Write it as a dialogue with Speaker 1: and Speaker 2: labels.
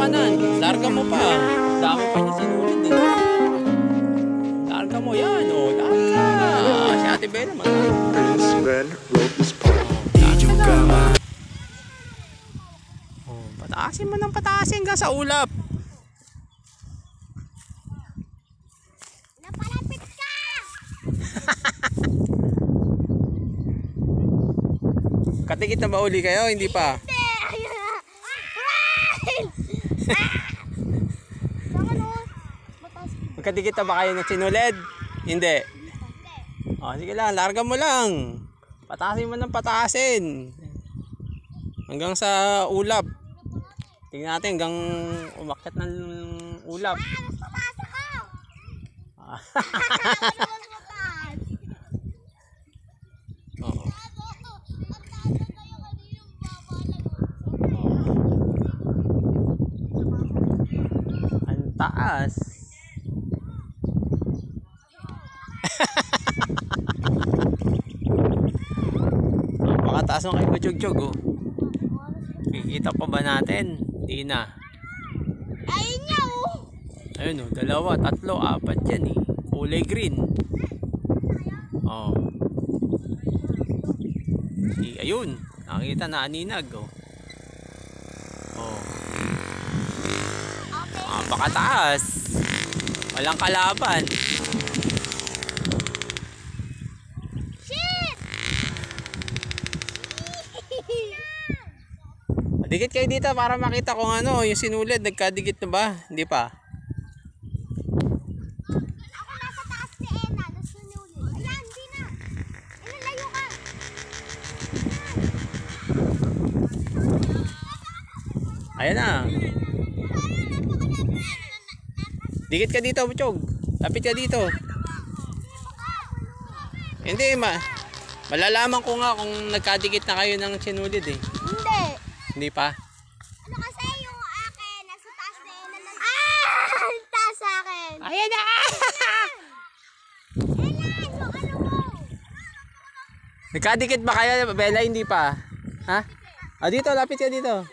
Speaker 1: kanan. Larga mo pa. Dami pa niya sinulid eh. Larga mo yan oh. Larga. Si Ate Bella man.
Speaker 2: Prince Ben wrote this part.
Speaker 1: Oh, pataasin mo ng pataasin ka sa ulap.
Speaker 3: Napalapit ka!
Speaker 1: Katikit na ba uli kayo? Hindi pa. Magkadikit na ba kayo ng sinulid? Hindi. Oh, sige lang, larga mo lang. Patasin mo ng patasin. Hanggang sa ulap. Tingnan natin hanggang umakyat ng ulap. Oo. Ang taas. Napakataas ng kay Butchog oh. Kikita pa ba natin? Hindi na.
Speaker 3: Ayun niya oh.
Speaker 1: Ayun oh, 2, 3, 4 yan eh. Kulay green. Oh. Ayun, nakita na aninag oh. Oh. Napakataas. Walang kalaban.
Speaker 3: Shit!
Speaker 1: Dikit kayo dito para makita kung ano, yung sinulid, nagkadikit na ba? Hindi pa.
Speaker 3: Ako nasa taas ni Ena, nasunulid. Ayan, hindi na. Ilalayo ka.
Speaker 1: Ayan na. Dikit ka dito, Butchog. Lapit ka dito. Hindi, malalaman ko nga kung nagkadikit na kayo ng sinulid eh.
Speaker 3: Hindi.
Speaker 1: Hindi pa?
Speaker 3: Ano kasi yung akin, nasa taas na Ena. Ah! Taas sa akin.
Speaker 1: Ayan na!
Speaker 3: Ena, yung ano mo?
Speaker 1: Nagkadikit ba kayo, Bella? Hindi pa. Ha? Ah, dito, lapit ka dito.